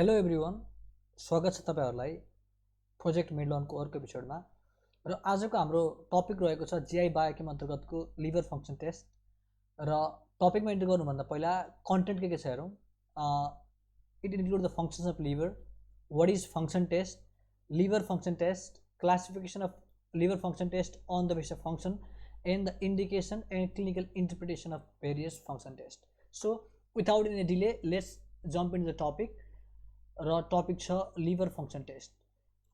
Hello everyone, स्वागत छ तपाईहरुलाई प्रोजेक्ट मिडलनको अर्को एपिसोडमा। र आजको हाम्रो टपिक रहेको छ जीआई बायोकेम अन्तर्गतको लिभर फङ्सन टेस्ट। र टपिकमा इन्टर गर्नुभन्दा पहिला कन्टेन्ट के छ हेरौँ। It include the functions of liver, what is function test, liver function test, classification of liver function test on the basis of function, and the indication and clinical interpretation of various function test. So without any delay let's jump in the topic. र topic छ liver function test.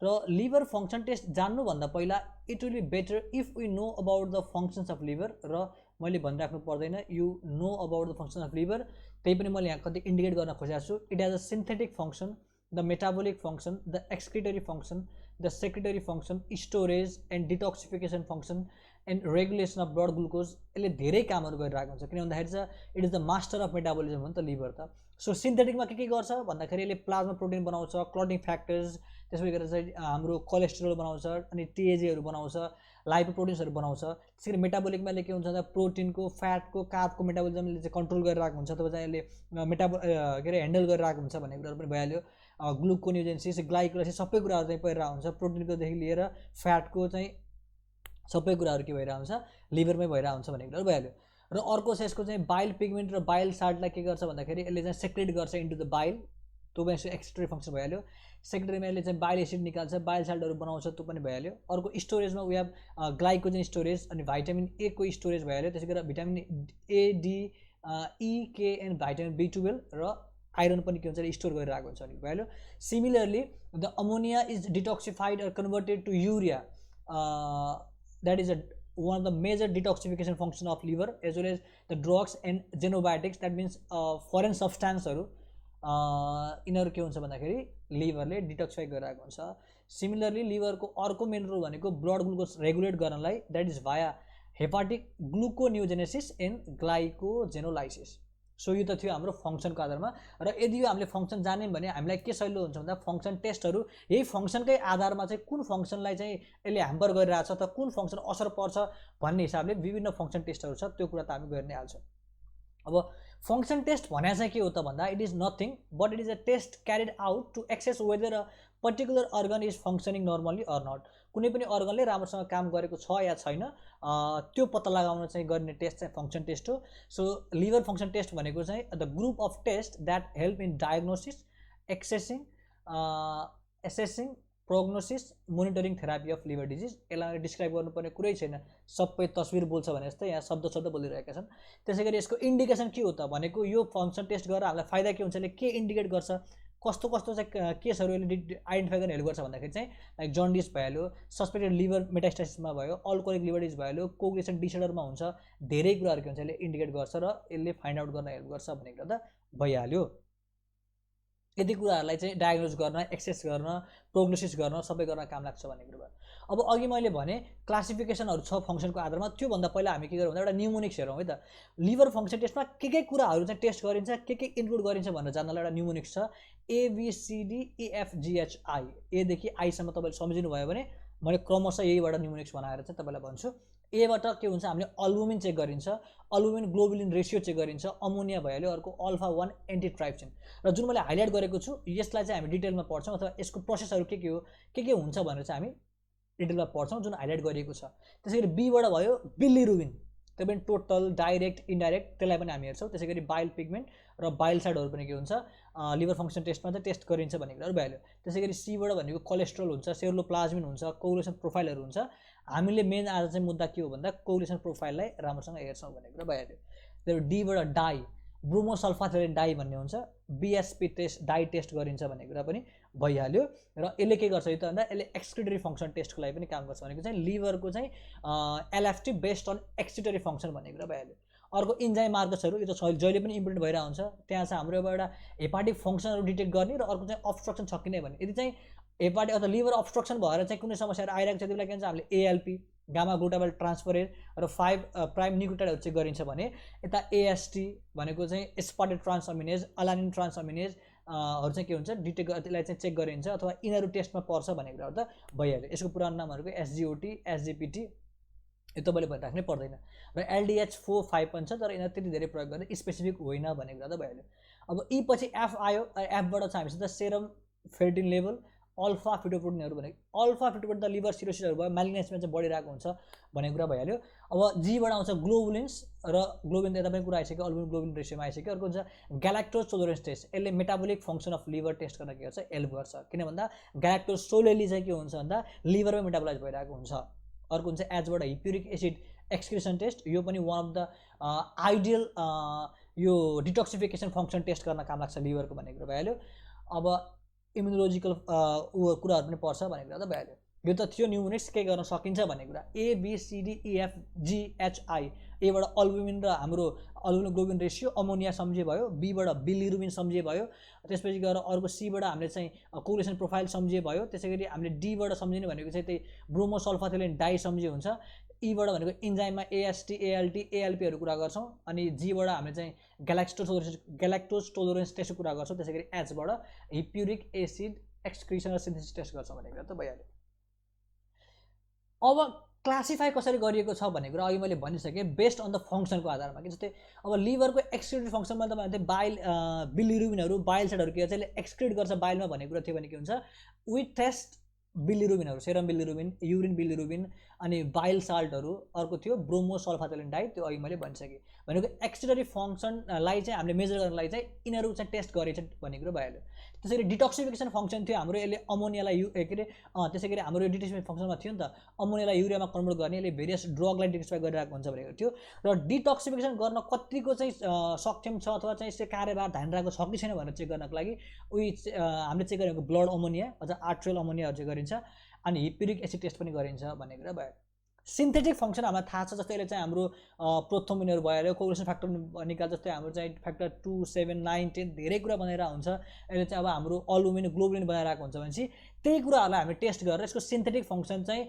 र liver function test जान्नुभन्दा पहिला it will be better if we know about the functions of liver. र मैले भनिराख्नु पर्दैन, you know about the function of liver. त्यही पनि मैले यहाँ कति इन्डिकेट गर्न खोजेको छु। It has a synthetic function, the metabolic function, the excretory function, the secretory function, storage and detoxification function and regulation of blood glucose. यसले धेरै कामहरू गरिरहेको हुन्छ, किन भन्दाखेरि चाहिँ it is the master of metabolism हो नि त लिभर त। सो सिन्थेटिकमा के गर्छ भन्दाखेरि यसले प्लाज्मा प्रोटिन बनाउँछ, क्लटिङ फ्याक्टर्स, त्यसपछि गरेर चाहिँ हाम्रो कोलेस्ट्रोल बनाउँछ, अनि टिएजीहरू बनाउँछ, लाइपोप्रोटिन्सहरू बनाउँछ। त्यसरी मेटाबोलिकमा यसले के हुन्छ भन्दा प्रोटिनको, फ्याटको, कार्बको मेटाबोलिजमले चाहिँ कन्ट्रोल गरिरहेको हुन्छ, तब चाहिँ यसले के अरे ह्यान्डल गरिरहेको हुन्छ भन्ने कुराहरू पनि भइहाल्यो। ग्लुकोनियोजेन्सिस, ग्लाइकोलाइसिस सबै कुराहरू चाहिँ परिरहेको हुन्छ, प्रोटिनकोदेखि लिएर फ्याटको चाहिँ सबै कुराहरू के भइरहेको हुन्छ, लिभरमै भइरहेको हुन्छ भन्ने कुराहरू भइहाल्यो। र अर्को छ यसको चाहिँ बाइल पिगमेन्ट र बाइल साल्टलाई के गर्छ भन्दाखेरि यसले चाहिँ सेक्रेट गर्छ इन्टु द बाइल, त्यो पनि यसको एक्सक्रिटरी फङ्सन भइहाल्यो। सेक्रेटरीमा यसले चाहिँ बाइल एसिड निकाल्छ, बाइल साल्टहरू बनाउँछ, त्यो पनि भइहाल्यो। अर्को स्टोरेजमा वी हेभ ग्लाइकोजेन स्टोरेज, अनि भाइटामिन ए को स्टोरेज भइहाल्यो। त्यसै गरेर भिटामिन ए, डी, ई, के एन्ड भाइटामिन B12 र आइरन पनि के हुन्छ स्टोर गरिरहेको हुन्छ भने भइहाल्यो। Similarly the ammonia is detoxified or converted to urea, that is one of the major detoxification function of liver, as well as the drugs and xenobiotics, that means foreign substanceहरू यिनीहरू के हुन्छ भन्दाखेरि लिभरले डिटोक्सिफाई गरिरहेको हुन्छ। सिमिलरली लिभरको अर्को मेन रोल भनेको blood glucose regulate गर्नलाई, that is via hepatic gluconeogenesis and glycogenolysis. So यो त थियो हाम्रो फङ्सनको आधारमा। र यदि यो हामीले फङ्सन जान्यौँ भने हामीलाई के सजिलो हुन्छ भन्दा फङ्सन टेस्टहरू यही फङ्सनकै आधारमा चाहिँ कुन फङ्सनलाई चाहिँ यसले ह्याम्पर गरिरहेको छ, त कुन फङ्सन असर पर्छ भन्ने हिसाबले विभिन्न फङ्सन टेस्टहरू छ, त्यो कुरा त हामी गरि नै हाल्छौँ। अब फङ्सन टेस्ट भने चाहिँ के हो त भन्दा it is nothing but it is a test carried out to assess whether a particular organ is functioning normally or not. कुनै पनि अर्गनले राम्रोसँग काम गरेको छ या छैन त्यो पत्ता लगाउन चाहिँ गर्ने टेस्ट चाहिँ फङ्सन टेस्ट हो। सो लिभर फङ्सन टेस्ट भनेको चाहिँ the group of test that help in diagnosis, assessing, prognosis, monitoring therapy of liver disease. यसलाई डिस्क्राइब गर्नुपर्ने कुरै छैन, सबै तस्बिर बोल्छ भने जस्तै यहाँ शब्द बोलिरहेका छन्। त्यसै गरी यसको इन्डिकेसन के हो त भनेको यो फङ्सन टेस्ट गरेर हामीलाई फाइदा के हुन्छ, यसले के इन्डिकेट गर्छ, कस्तो चाहिँ केसहरू यसले आइडेन्टिफाई गर्न हेल्प गर्छ भन्दाखेरि चाहिँ लाइक जन्डिस भइहाल्यो, सस्पेक्टेड लिभर मेटास्टासिसमा भयो, अल्कोहोलिक लिभर डिजिज भइहाल्यो, कोगुलेसन डिसअर्डरमा हुन्छ, धेरै कुराहरू के हुन्छ यसले इन्डिकेट गर्छ र यसले फाइन्ड आउट गर्न हेल्प गर्छ भन्ने कुरा त भइहाल्यो। यति कुराहरूलाई चाहिँ डायग्नोज गर्न, एक्सेस गर्न, प्रोग्नोसिस गर्न सबै गर्न काम लाग्छ भन्ने कुरा भयो। अब अघि मैले भने क्लासिफिकेसनहरू छ फङ्सनको आधारमा, त्योभन्दा पहिला हामी के गरौँ भन्दा एउटा न्युमोनिक्स हेरौँ है त। लिभर फङ्सन टेस्टमा के कुराहरू चाहिँ टेस्ट गरिन्छ, के इन्क्लुड गरिन्छ भनेर जान्नलाई एउटा न्युमोनिक्स छ, ABCDEFGHI, एदेखि आईसम्म तपाईँले सम्झिनुभयो भने मैले क्रमशः यहीबाट न्युमोनिक्स बनाएर चाहिँ तपाईँलाई भन्छु। एबाट के हुन्छ हामीले अल्बुमिन चेक गरिन्छ, अल्बुमिन ग्लोबुलिन रेसियो चेक गरिन्छ, अमोनिया भइहाल्यो, अर्को अल्फा 1 एन्टिट्राइप्सिन। र जुन मैले हाइलाइट गरेको छु यसलाई चाहिँ हामी डिटेलमा पढ्छौँ, अथवा यसको प्रोसेसहरू के हो, के हुन्छ भनेर चाहिँ हामी डिटेलमा पढ्छौँ जुन हाइलाइट गरिएको छ। त्यसै गरी बीबाट भयो बिलिरुबिन, त्यो पनि टोटल, डाइरेक्ट, इन्डाइरेक्ट, त्यसलाई पनि हामी हेर्छौँ। त्यसै गरी बाइल पिगमेन्ट र बाइल साइडहरू पनि के हुन्छ लिभर फङ्सन टेस्टमा चाहिँ टेस्ट गरिन्छ भन्ने कुराहरू भइहाल्यो। त्यसै गरी सीबाट भनेको कोलेस्ट्रोल हुन्छ, सेरोप्लाज्मिन हुन्छ, कोगुलेसन प्रोफाइलहरू हुन्छ। हामीले मेन आज चाहिँ मुद्दा के हो भन्दा कोगुलेसन प्रोफाइललाई राम्रोसँग हेर्छौँ भन्ने कुरा भइहाल्यो। त्यहाँबाट डीबाट डाई, ब्रोमोसल्फाथेरेन डाई भन्ने हुन्छ, BSP टेस्ट, डाई टेस्ट गरिन्छ भन्ने कुरा पनि भइहाल्यो। र यसले के गर्छ त भन्दा यसले एक्सक्रिटरी फङ्सन टेस्टको लागि पनि काम गर्छ भनेको चाहिँ लिभरको चाहिँ LFT based on excretory function भन्ने कुरा भइहाल्यो। अर्को इन्जाइम मार्कर्सहरू, यो त जहिले पनि इम्पोर्टेन्ट भइरहेको हुन्छ। त्यहाँ चाहिँ हाम्रो एउटा हेपाटिक फङ्सनहरू डिटेक्ट गर्ने र अर्को चाहिँ अब्स्ट्रक्सन छ कि नै भन्ने। यदि चाहिँ हेपाटिक अथवा लिभर अब्स्ट्रक्सन भएर चाहिँ कुनै समस्याहरू आइरहेको छ त्यसलाई के भन्छ हामीले ALP, गामा ग्लुटामेट ट्रान्सफरेज र 5 प्राइम न्युक्लियोटाइडहरू चेक गरिन्छ भने यता AST भनेको चाहिँ एस्पार्टेट ट्रान्सअमिनेज, अलानिन ट्रान्सअमिनेज हरू चाहिँ के हुन्छ डिटेक्ट, त्यसलाई चाहिँ चेक गरिन्छ, अथवा यिनीहरू टेस्टमा पर्छ भन्ने कुराहरू त भइहाल्यो। यसको पुरानो नामहरूको SGOT, SGPT, यो तपाईँले भनिराख्नै पर्दैन। र LDH4, 5 पनि छ, तर यिनीहरू त्यति धेरै प्रयोग गर्ने स्पेसिफिक होइन भन्ने कुरा त भइहाल्यो। अब ई पछि एफ आयो, एफबाट चाहिँ हामीसित सेरम फेर्टिन लेभल, अल्फा फिटोप्रोटिनहरू भनेको अल्फा फिटोप्रोटिन त लिभर सिरोसिसहरू भयो, म्यालिग्नेन्समा चाहिँ बढिरहेको हुन्छ भन्ने कुरा भइहाल्यो। अब जीबाट आउँछ ग्लोबुलिन्स र ग्लोबिन यता पनि कुरा आइसक्यो, अल्बुमिन ग्लोबिन रेसियोमा आइसक्यो। अर्को हुन्छ ग्यालाक्टोज टोलरेन्स टेस्ट, यसले metabolic function of liver test गर्न के गर्छ, हेल्प गर्छ। किन भन्दा ग्यालाक्टोज सोलेली चाहिँ के हुन्छ भन्दा लिभरमा मेटाबोलाइज भइरहेको हुन्छ। अर्को हुन्छ एजबाट हिप्युरिक एसिड एक्सक्रिसन टेस्ट, यो पनि वान अफ द आइडियल यो डिटोक्सिफिकेसन फङ्सन टेस्ट गर्न काम लाग्छ लिभरको भन्ने कुरा भइहाल्यो। अब इम्युनोलोजिकल कुराहरू पनि पर्छ भन्ने कुरा त भइहाल्यो। यो त थियो न्युमोनिक्स के गर्न सकिन्छ भन्ने कुरा। ABCDEFGHI, एबाट अल्बुमिन र हाम्रो अल्बुमिन ग्लोबिन रेसियो अमोनिया सम्झे भयो, बीबाट बिलिरुबिन सम्झे भयो, त्यसपछि गएर अर्को सीबाट हामीले चाहिँ कोरिलेसन प्रोफाइल सम्झे भयो, त्यसै गरी हामीले डीबाट सम्झिने भनेको चाहिँ त्यही ब्रोमोसल्फाथेलिन डाई सम्झे हुन्छ, ईबाट भनेको इन्जाइममा AST ALT ALPहरू कुरा गर्छौँ, अनि जीबाट हामीले चाहिँ ग्यालाक्टोज टोलरेन्स टेस्टको कुरा गर्छौँ, त्यसै गरी एचबाट हिप्युरिक एसिड एक्सक्रिसन र सिन्थेसिस टेस्ट गर्छौँ भन्ने कुरा त भइहाल्यो। अब क्लासिफाई कसरी गरिएको छ भन्ने कुरा अघि मैले भनिसकेँ, बेस्ड अन द फङ्सनको आधारमा। कि जस्तै अब लिभरको एक्सक्रिटरी फङ्सनमा त भने बाइल बिलिरुबिनहरू बाइल सेडहरू के गर्छ, यसले एक्सक्रिट गर्छ बाइलमा भन्ने कुरा थियो भने के हुन्छ, वी टेस्ट बिलिरुबिनहरू, सेरम बिलिरुबिन, युरिन बिलिरुबिन, अनि बाइल साल्टहरू। अर्को थियो ब्रोमोसल्फाथेलिन डाई, त्यो अघि मैले भनिसकेँ। भनेको एक्सक्रिटरी फङ्सनलाई चाहिँ हामीले मेजर गर्नलाई चाहिँ यिनीहरू चाहिँ टेस्ट गरेछ भन्ने कुरा भइहाल्यो। त्यसरी डिटोक्सिफिकेसन फङ्सन थियो हाम्रो, यसले अमोनियालाई के अरे त्यसै गरी हाम्रो यो डिटोक्सिफिकेसन फङ्सनमा थियो नि त, अमोनियालाई युरियामा कन्भर्ट गर्ने, यसले भेरियस ड्रगलाई डिटोक्सिफाई गरिरहेको हुन्छ भनेको थियो। र डिटोक्सिफिकेसन गर्न कतिको चाहिँ सक्षम छ अथवा चाहिँ यसले कार्यभार धानिरहेको छ कि छैन भनेर चेक गर्नको लागि हामीले चेक गरेको ब्लड अमोनिया अथवा आर्ट्रियल अमोनियाहरू चाहिँ गरिन्छ, अनि हिप्युरिक एसिड टेस्ट पनि गरिन्छ भन्ने कुरा भयो। सिन्थेटिक फङ्सन हामीलाई थाहा छ, जस्तै यसले चाहिँ हाम्रो प्रोथोमिनहरू भइहाल्यो, कोगुलेसन फ्याक्टर निकाल्छ, जस्तै हाम्रो चाहिँ फ्याक्टर 2, 7, 9, 10 धेरै कुरा बनाएर हुन्छ। यसले चाहिँ अब हाम्रो अल्बुमिन ग्लोबुलिन बनाइरहेको हुन्छ भनेपछि त्यही कुराहरूलाई हामी टेस्ट गरेर यसको सिन्थेटिक फङ्सन चाहिँ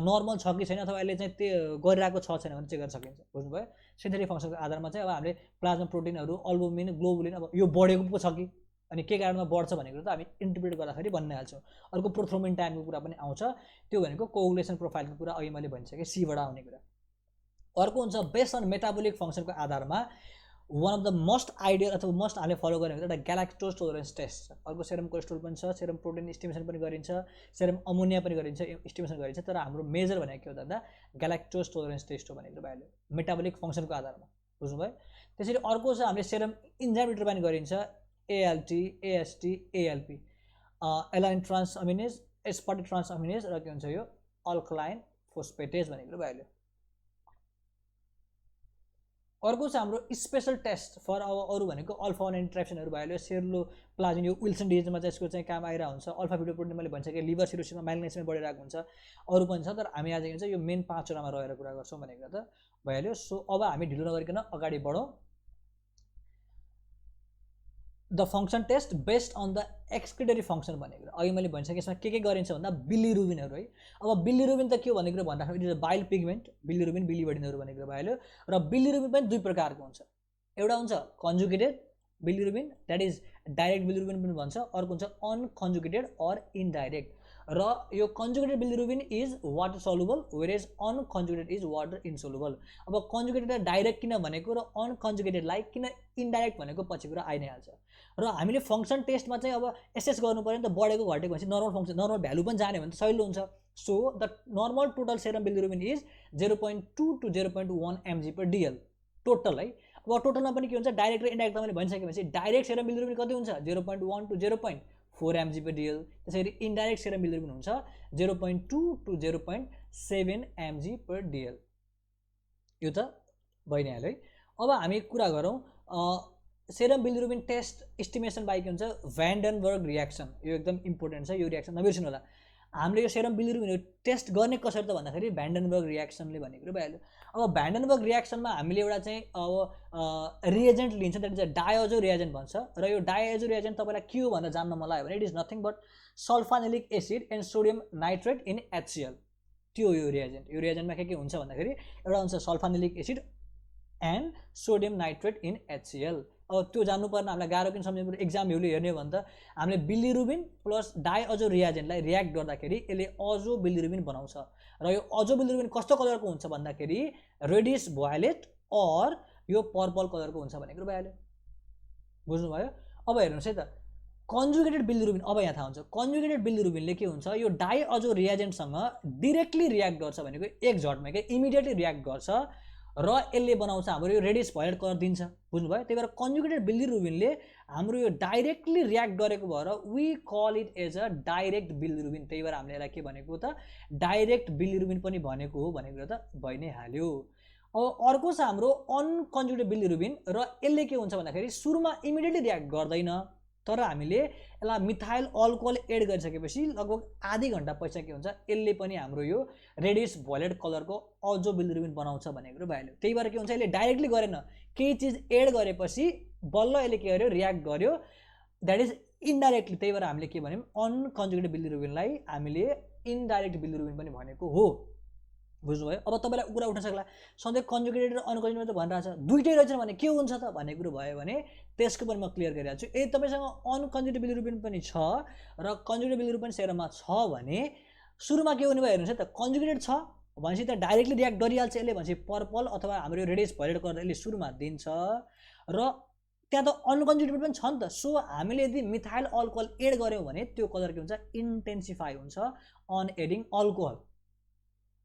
नर्मल छ कि छैन अथवा यसले चाहिँ त्यो गरिरहेको छ छैन भने चेक गर्न सकिन्छ। बुझ्नुभयो? सिन्थेटिक फङ्सनको आधारमा चाहिँ अब हामीले प्लाज्मा प्रोटिनहरू अल्बुमिन ग्लोबुलिन अब यो बढेको पो छ कि अनि के कारणमा बढ्छ भन्ने कुरा त हामी इन्टरप्रेट गर्दाखेरि भन्ने हाल्छौँ। अर्को प्रोथ्रोम्बिन टाइमको कुरा पनि आउँछ, त्यो भनेको कोगुलेसन प्रोफाइलको कुरा अघि मैले भनिसकेँ, सीबाट आउने कुरा। अर्को हुन्छ बेस्ड अन मेटाबोलिक फङ्सनको आधारमा one of the most ideal अथवा मोस्ट हामीले फलो गर्ने एउटा ग्यालाक्टोज टोलरेन्स टेस्ट छ। अर्को सेरम कोलेस्ट्रोल पनि छ, सेरम प्रोटिन इस्टिमेसन पनि गरिन्छ, सेरम अमोनिया पनि गरिन्छ, इस्टिमेसन गरिन्छ। तर हाम्रो मेजर भनेको के हो भन्दा ग्यालाक्टोज टोलरेन्स टेस्ट हो भनेको भइहाल्यो मेटाबोलिक फङ्सनको आधारमा। बुझ्नुभयो? त्यसरी अर्को छ हामीले सेरम इन्जाइम पनि गरिन्छ, ALT AST ALP, alanine transaminase, aspartic transaminase, र के हुन्छ यो अल्कलाइन फोस्फेटेज भनेको भइहाल्यो। अर्को चाहिँ हाम्रो स्पेसल टेस्ट फर अब अरू भनेको अल्फा 1 एन्टिट्राइप्सिनहरू भइहाल्यो, सेर्लो प्लाज्मिन, यो विल्सन डिजिजमा चाहिँ यसको चाहिँ काम आइरहेको हुन्छ। अल्फा फिटोप्रोटिन मैले भनिसकेँ, लिभर सिरोसिसमा म्यालिग्नेन्समा बढिरहेको हुन्छ। अरू पनि छ, तर हामी आज के भन्छ यो मेन 5 वटामा रहेर कुरा गर्छौँ भनेको त भइहाल्यो। सो अब हामी ढिलो नगरिकन अगाडि बढौँ। The function test based on the excretory function भनेको अघि मैले भनिसकेँ, यसमा के गरिन्छ भन्दा बिलिरुबिनहरू है। अब बिलिरुबिन त के हो भन्ने कुरा भन्दाखेरि it is bile pigment, bilirubin बिलिवर्डिनहरू भनेको भइहाल्यो। र बिलिरुबिन पनि दुई प्रकारको हुन्छ, एउटा हुन्छ conjugated bilirubin, that is direct bilirubin पनि भन्छ, अर्को हुन्छ अनकन्जुगेटेड अर इनडाइरेक्ट। र यो conjugated bilirubin is water soluble, where is unconjugated is water insoluble. अब कन्जुगेटेड डाइरेक्ट किन भनेको र अनकन्जुगेटेडलाई किन इनडाइरेक्ट भनेको पछि कुरा आइ नै हाल्छ। र हामीले फङ्सन टेस्टमा चाहिँ अब एसेस गर्नु पऱ्यो नि त, बढेको घटेको भनेपछि नर्मल फङ्सन नर्मल भ्यालु पनि जाने भने त सहिलो हुन्छ। So the normal total serum bilirubin is 0.2 to 0.1 mg/dl total है। अब टोटलमा पनि के हुन्छ, डाइरेक्ट र इन्डाइरेक्ट मैले भनिसकेपछि डाइरेक्ट सेरम बिलिरुबिन कति हुन्छ 0.1 to 0.4 mg/dl, त्यसरी इन्डाइरेक्ट सेरम बिलिरुबिन हुन्छ 0.2 to 0.7 mg/dl। यो त भइ नै हाल्यो है। अब हामी कुरा गरौँ serum bilirubin test estimation by के हुन्छ भ्यान्डनबर्ग रियाक्सन। यो एकदम इम्पोर्टेन्ट छ, यो रियाक्सन नबिर्सिनु होला। हामीले यो सेरम बिलिरुबिन टेस्ट गर्ने कसरी त भन्दाखेरि भ्यान्डनबर्ग रियाक्सनले भनेको भइहाल्यो। अब भ्यान्डनबर्ग रियाक्सनमा हामीले एउटा चाहिँ अब रिएजेन्ट लिन्छ, that is a diazo reagent भन्छ। र यो डायजो रिएजेन्ट तपाईँलाई के हो भनेर जान्न मन लाग्यो भने it is nothing but sulphanilic acid and sodium nitrate in HCl। त्यो यो रिएजेन्ट, यो रिएजेन्टमा के हुन्छ भन्दाखेरि एउटा हुन्छ sulphanilic acid and sodium nitrate in HCl। अब त्यो जान्नुपर्ने हामीलाई गाह्रो किन सम्झिनु पर्यो, एक्जाम भ्यूले हेर्ने हो भने त हामीले बिलिरुबिन प्लस डाइअजो रिएजेन्टलाई रियाक्ट गर्दाखेरि यसले अजो बिलिरुबिन बनाउँछ। र यो अजो बिलिरुबिन कस्तो कलरको हुन्छ भन्दाखेरि रेडिस भोयलेट अर यो पर्पल कलरको हुन्छ भनेको भइहाल्यो। बुझ्नुभयो? अब हेर्नुहोस् है त कन्जुगेटेड बिलिरुबिन, अब यहाँ थाहा हुन्छ कन्जुगेटेड बिलिरुबिनले के हुन्छ यो डाइअजो रिएजेन्टसँग डिरेक्टली रियाक्ट गर्छ भनेको एक झटमै के इमिडिएटली रियाक्ट गर्छ र यसले बनाउँछ हाम्रो यो रेडियस भयोलेट कलर दिन्छ, बुझ्नुभयो। त्यही भएर कन्जुगेटेड बिलिरुबिनले हाम्रो यो डाइरेक्टली रियाक्ट गरेको भएर we call it as a direct bilirubin. त्यही भएर हामीले यसलाई के भनेको त डाइरेक्ट बिलिरुबिन पनि भनेको हो भनेको त भइ नै हाल्यो। अब अर्को छ हाम्रो अनकन्जुगेटेड बिलिरुबिन र यसले के हुन्छ भन्दाखेरि सुरुमा इमिडिएटली रियाक्ट गर्दैन, तर हामीले यसलाई मिथाइल अल्कोहल एड गरिसकेपछि लगभग आधी घन्टा पछि के हुन्छ यसले पनि हाम्रो यो रेडिस भोलेट कलरको अजो बिलिरुबिन बनाउँछ भनेको भइहाल्यो। त्यही भएर के हुन्छ यसले डाइरेक्टली गरेन, केही चिज एड गरेपछि बल्ल यसले के गर्यो रियाक्ट गर्यो, द्याट इज इन्डाइरेक्टली। त्यही भएर हामीले के भन्यौँ अनकन्जुगेटेड बिलिरुबिनलाई हामीले इन्डाइरेक्ट बिलिरुबिन पनि भनेको हो, बुझ्नुभयो। अब तपाईँलाई कुरा उठ्न सक्ला सधैँ कन्जुगेटेड र अनकन्जुगेटेड त भनिरहेको छ, दुइटै रहेछ भने के हुन्छ त भन्ने कुरो भयो भने त्यसको पनि म क्लियर गरिरहेको छु। यदि तपाईँसँग अनकन्जुगेटेड बिलिरुबिन पनि छ र कन्जुगेटेड बिलिरुबिन पनि सेरोमा छ भने सुरुमा के हुने भयो हेर्नुहोस् है त कन्जुगेटेड छ भनेपछि त डाइरेक्टली रियाक्ट गरिहाल्छ यसले, भनेपछि पर्पल अथवा हाम्रो रेडियस भयोलेट कलर यसले सुरुमा दिन्छ र त्यहाँ त अनकन्जुगेटेड पनि छ नि त। सो हामीले यदि मिथाइल अल्कोहल एड गऱ्यौँ भने त्यो कलर के हुन्छ इन्टेन्सिफाई हुन्छ अन एडिङ अल्कोहल।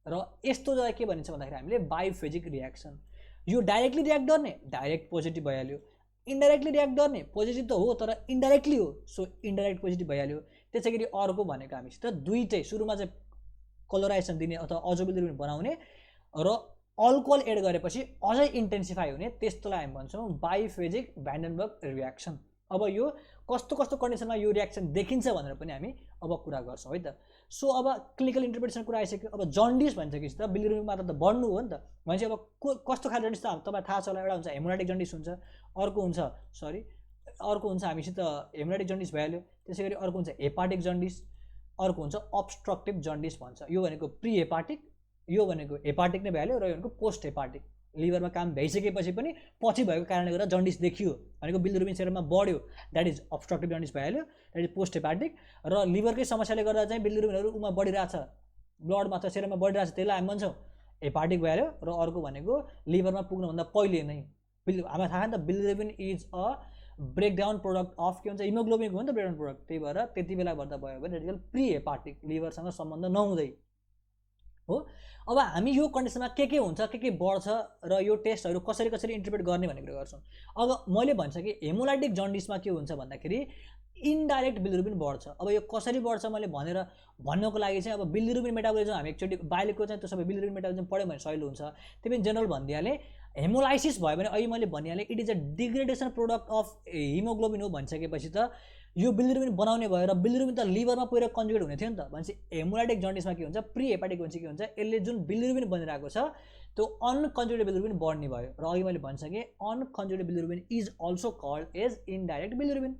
र यस्तो जग्गा के भनिन्छ भन्दाखेरि हामीले बायोफेजिक रियाक्सन। यो डाइरेक्टली रियाक्ट गर्ने डाइरेक्ट पोजिटिभ भइहाल्यो, इन्डाइरेक्टली रियाक्ट गर्ने पोजिटिभ त हो तर इन्डाइरेक्टली हो, सो इन्डाइरेक्ट पोजिटिभ भइहाल्यो। त्यसै गरी अर्को भनेको हामीसित दुईटै सुरुमा चाहिँ कलराइजेसन दिने अथवा अजो बिलिरुबिन बनाउने र अल्कोहल एड गरेपछि अझै इन्टेन्सिफाई हुने, त्यस्तोलाई हामी भन्छौँ बायोफेजिक भ्यान्डेनबर्ग रियाक्सन। अब यो कस्तो कस्तो कन्डिसनमा यो रियाक्सन देखिन्छ भनेर पनि हामी अब कुरा गर्छौँ है त। सो अब क्लिनिकल इन्टरप्रिटेसन कुरा आइसक्यो। अब जन्डिस भनिसकेपछि त बिलिरुबिन मात्रा त बढ्नु हो नि त, भनेपछि अब कस्तो खाले जन्डिस त तपाईँलाई थाहा छ होला, एउटा हुन्छ हेमोराइटिक जन्डिस हुन्छ, अर्को हुन्छ हामीसित हेमोराइटिक जन्डिस भइहाल्यो, त्यसै गरी अर्को हुन्छ हेपाटिक जन्डिस, अर्को हुन्छ अब्स्ट्रक्टिभ जन्डिस भन्छ। यो भनेको प्री हेपाटिक, यो भनेको हेपाटिक नै भइहाल्यो र यो भनेको पोस्ट हेपाटिक, लिभरमा काम भइसकेपछि पनि पछि भएको कारणले गर्दा जन्डिस देखियो भनेको बिलिरुबिन सेरोमा बढ्यो, द्याट इज अब्स्ट्रक्टिभ जन्डिस भइहाल्यो, द्याट इज पोस्ट हेपाटिक। र लिभरकै समस्याले गर्दा चाहिँ बिलिरुबिनहरू उमा बढिरहेछ, ब्लडमा छ सेरोमा बढिरहेछ, त्यसलाई हामी भन्छौँ हेपाटिक भइहाल्यो। र अर्को भनेको लिभरमा पुग्नुभन्दा पहिले नै हामीलाई थाहा छ नि त bilirubin is a breakdown product of के भन्छ हिमोग्लोबिनको हो नि त ब्रेकडाउन प्रोडक्ट, त्यही भएर त्यति बेला गर्दा भयो भने रेडिकल प्री हेपाटिक लिभरसँग सम्बन्ध नहुँदै हो। अब हामी यो कन्डिसनमा के हुन्छ के बढ्छ र यो टेस्टहरू कसरी इन्टरप्रेट गर्ने भन्ने कुरा गर्छौँ। अब मैले भन्छ कि हेमोलाइटिक जन्डिसमा के हुन्छ भन्दाखेरि इन्डाइरेक्ट बिलिरुबिन बढ्छ। अब यो कसरी बढ्छ मैले भन्नको लागि चाहिँ अब बिलिरुबिन मेटाबोलिजम हामी एकचोटि बायोलोजीको चाहिँ त्यो सबै बिलिरुबिन मेटाबोलिजम पढ्यो भने सजिलो हुन्छ, त्यही पनि जेनरल भनिदिइहालेँ। हेमोलाइसिस भयो भने अहिले मैले भनिहालेँ it is a degradation product of haemoglobin हो भनिसकेपछि त यो बिलिरुबिन बनाउने भयो र बिलिरुबिन त लिभरमा पुगेर कन्जुगेट हुने थियो नि त, भनेपछि हेमोलाइटिक जन्डिसमा के हुन्छ प्री हेपाटिक भनेपछि के हुन्छ यसले जुन बिलिरुबिन बनिरहेको छ त्यो अनकन्जुगेटेड बिलिरुबिन बढ्ने भयो। र अघि मैले भनिसकेँ unconjugated bilirubin is also called as indirect bilirubin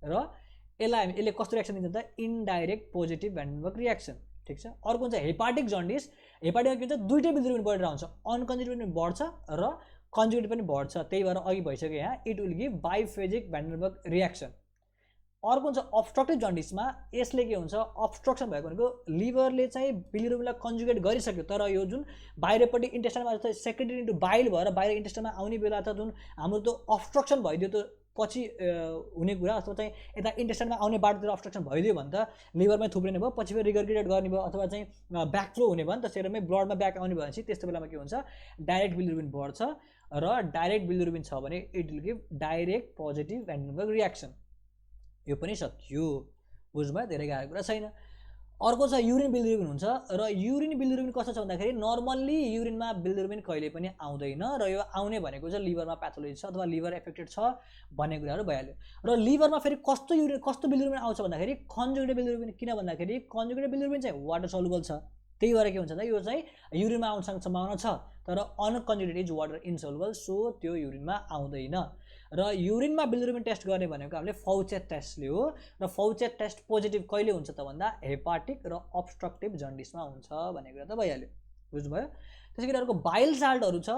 र यसले कस्तो रियाक्सन दिन्छ त इन्डाइरेक्ट पोजिटिभ भ्यान्डेनबर्ग रियाक्सन, ठिक छ। अर्को हुन्छ हेपाटिक जन्डिस, हेपाटिकमा के हुन्छ दुइटै बिलिरुबिन बढेर आउँछ, अनकन्जुगेटेड पनि बढ्छ र कन्जुगेटेड पनि बढ्छ, त्यही भएर अघि भइसक्यो यहाँ इट विल गिभ बायोफेजिक भ्यान्डेनबर्ग रियाक्सन। अर्को हुन्छ अब्स्ट्रक्टिभ जन्डिसमा, यसले के हुन्छ अब्स्ट्रक्सन भएको भनेको लिभरले चाहिँ बिलिरुबिनलाई कन्जुगेट गरिसक्यो तर यो जुन बाहिरपट्टि इन्टेस्टाइनमा सेक्रेटेड इन्टु बाइल भएर बाहिर इन्टेस्टाइनमा आउने बेला त जुन हाम्रो त्यो अब्स्ट्रक्सन भइदियो त्यो पछि हुने कुरा, अथवा चाहिँ यता इन्टेस्टाइनमा आउने बाटोतिर अब्स्ट्रक्सन भइदियो भने त लिभरमै थुप्रिने भयो, पछि फेरि रिगर्गेटेड गर्ने भयो, अथवा चाहिँ ब्याक फ्लो हुने भयो नि त सेरोमै ब्लडमा ब्याक आउने भयो भनेपछि त्यस्तो बेलामा के हुन्छ डाइरेक्ट बिलिरुबिन बढ्छ र डाइरेक्ट बिलिरुबिन छ भने it will give direct positive van den Bergh reaction. यो पनि सक्यो, बुझ्नुभयो, धेरै गाह्रो कुरा छैन। अर्को छ युरिन बिलिरुबिन हुन्छ र युरिन बिलिरुबिन कस्तो छ भन्दाखेरि नर्मल्ली युरिनमा बिलिरुबिन कहिले पनि आउँदैन र यो आउने भनेको चाहिँ लिभरमा प्याथोलोजी छ अथवा लिभर एफेक्टेड छ भन्ने कुराहरू भइहाल्यो। र लिभरमा फेरि कस्तो बिलिरुबिन आउँछ भन्दाखेरि कन्जुगेटेड बिलिरुबिन, किन भन्दाखेरि कन्जुगेटेड बिलिरुबिन चाहिँ वाटर सल्युबल छ, त्यही भएर के हुन्छ त यो चाहिँ युरिनमा आउन सम्भावना छ, तर अनकन्जुगेटेड इज वाटर इनसल्युबल, सो त्यो युरिनमा आउँदैन। र युरिनमा बिलिरुबिन टेस्ट गर्ने भनेको हामीले फौचेट टेस्टले हो र फौचेट टेस्ट पोजिटिभ कहिले हुन्छ त भन्दा हेपाटिक र अब्स्ट्रक्टिभ जन्डिसमा हुन्छ भन्ने कुरा त भइहाल्यो, बुझ्नुभयो। त्यसै गरी अर्को बाइल साल्टहरू छ,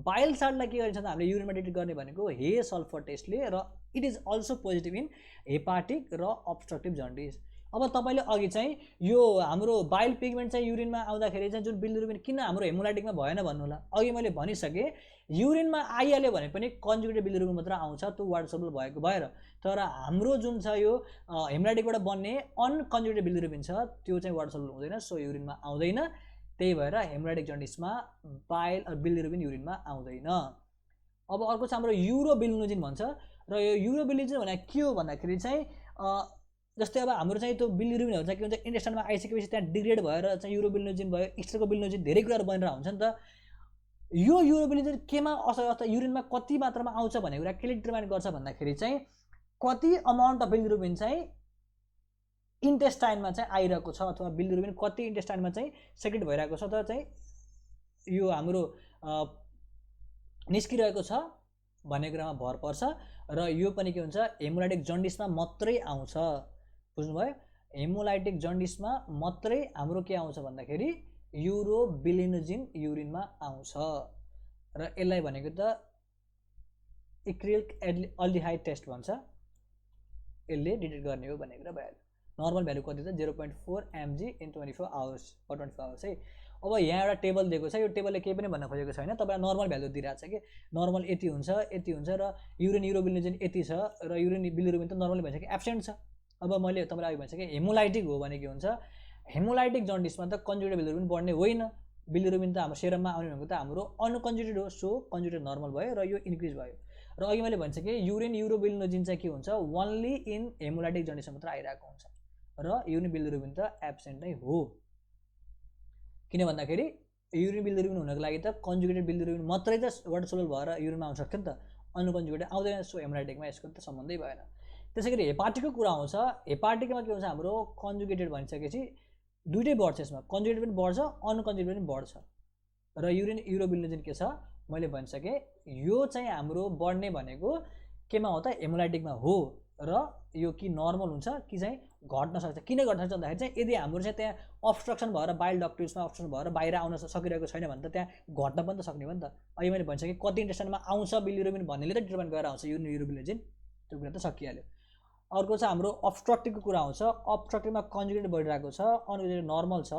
बाइल साल्टलाई के गरिन्छ त हामीले युरिनमा डिटेक्ट गर्ने भनेको हे सल्फर टेस्टले र it is also positive in hepatic र अब्स्ट्रक्टिभ जन्डिस। अब तपाईँले अघि चाहिँ यो हाम्रो बाइल पिगमेन्ट चाहिँ युरिनमा आउँदाखेरि चाहिँ जुन बिलिरुबिन किन हाम्रो हेमोलाइटिकमा भएन भन्नु होला। अघि मैले भनिसकेँ युरिनमा आइहाल्यो भने पनि कन्जुगेटेड बिलिरुबिन मात्र आउँछ, त्यो वाटर सल्युबल भएको भएर। तर हाम्रो जुन छ यो हेमोलाइटिकबाट बन्ने अनकन्जुगेटेड बिलिरुबिन छ त्यो चाहिँ वाटर सल्युबल हुँदैन, सो युरिनमा आउँदैन। त्यही भएर हेमोलाइटिक जन्डिसमा बाइल बिलिरुबिन युरिनमा आउँदैन। अब अर्को छ हाम्रो युरोबिलिनोजिन भन्छ, र यो युरोबिलिनोजिन भनेको के हो भन्दाखेरि चाहिँ जस्तै अब हाम्रो चाहिँ त्यो बिलिरुबिनहरू चाहिँ के हुन्छ इन्टेस्टाइनमा आइसकेपछि त्यहाँ डिग्रेड भएर चाहिँ युरोबिलिनोजिन भयो, एक्स्ट्राको बिलिनोजिन धेरै कुराहरू बनेर हुन्छ नि त। यो युरोबिलिनोजिन केमा असर गर्छ, युरिनमा कति मात्रामा आउँछ भन्ने कुरा केले डिटर्माइन गर्छ भन्दाखेरि चाहिँ कति अमाउन्ट अफ बिलिरुबिन चाहिँ इन्टेस्टाइनमा चाहिँ आइरहेको छ अथवा बिलिरुबिन कति इन्टेस्टाइनमा चाहिँ सेक्रेट भइरहेको छ त चाहिँ यो हाम्रो निस्किरहेको छ भन्ने कुरामा भर पर्छ। र यो पनि के हुन्छ हेमोलाइटिक जन्डिसमा मात्रै आउँछ, बुझ्नुभयो। हेमोलाइटिक जन्डिसमा मात्रै हाम्रो के आउँछ भन्दाखेरि युरोबिलिनोजिन युरिनमा आउँछ, र यसलाई भनेको त इक्रिलिक अल्डिहाइड टेस्ट भन्छ, यसले डिटेक्ट गर्ने हो भन्ने कुरा भइहाल्यो। नर्मल भ्यालु कति छ 0.4 mg in 24 hours or 24 hours है। अब यहाँ एउटा टेबल दिएको छ, यो टेबलले केही पनि भन्न खोजेको छैन, तपाईँलाई नर्मल भ्यालु दिइरहेको छ कि नर्मल यति हुन्छ र युरिन युरोबिलिनोजिन यति छ, र युरिन बिलिरुबिन त नर्मली भन्छ कि एब्सेन्ट छ। अब मैले तपाईँलाई अघि भनिसकेँ हेमोलाइटिक हो भने के हुन्छ, हेमोलाइटिक जन्डिसमा त कन्जुगेटेड बिलिरुबिन बढ्ने होइन, बिलिरुबिन त हाम्रो सेरममा आउने भनेको त हाम्रो अनकन्जुगेटेड हो, सो कन्जुगेटेड नर्मल भयो र यो इन्क्रिज भयो। र अघि मैले भनिसकेँ युरिन युरोबिलिनोजिन चाहिँ के हुन्छ ओन्ली इन हेमोलाइटिक जन्डिसमा मात्र आइरहेको हुन्छ, र युरिन बिलिरुबिन त एब्सेन्ट नै हो। किन भन्दाखेरि युरिन बिलिरुबिन हुनको लागि त कन्जुगेटेड बिलिरुबिन मात्रै त वाटर सोल्युबल भएर युरिनमा आउन सक्थ्यो नि त, अनकन्जुगेटेड आउँदैन, सो हेमोलाइटिकमा यसको त सम्बन्धै भएन। त्यसै गरी हेपाटिकको कुरा आउँछ, हेपाटिकमा के हुन्छ हाम्रो कन्जुगेटेड भनिसकेपछि दुइटै बढ्छ, यसमा कन्जुगेटेड पनि बढ्छ अनकन्जुगेटेड पनि बढ्छ। र युरिन युरोबिलिनोजिन के छ मैले भनिसकेँ यो चाहिँ हाम्रो बढ्ने भनेको केमा हो त हेमोलाइटिकमा हो, र यो कि नर्मल हुन्छ कि चाहिँ घट्न सक्छ। किन घट्न सक्छ भन्दाखेरि चाहिँ यदि हाम्रो चाहिँ त्यहाँ अब्स्ट्रक्सन भएर बाइल डक्ट्युल्समा अब्स्ट्रक्सन भएर बाहिर आउन सकिरहेको छैन भने त त्यहाँ घट्न पनि त सक्ने हो नि त। अहिले मैले भनिसकेँ कति इन्टेस्टाइनमा आउँछ बिलिरुबिन भन्नेले त डिटर्माइन गरेर आउँछ युरिन युरोबिलिनोजिन, त्यो कुरा त सकिहाल्यो। अर्को चाहिँ हाम्रो अब्स्ट्रक्टिभको कुरा आउँछ, अब्स्ट्रक्टिभमा कन्जुगेटेड बढिरहेको छ, अनकन्जुगेटेड नर्मल छ,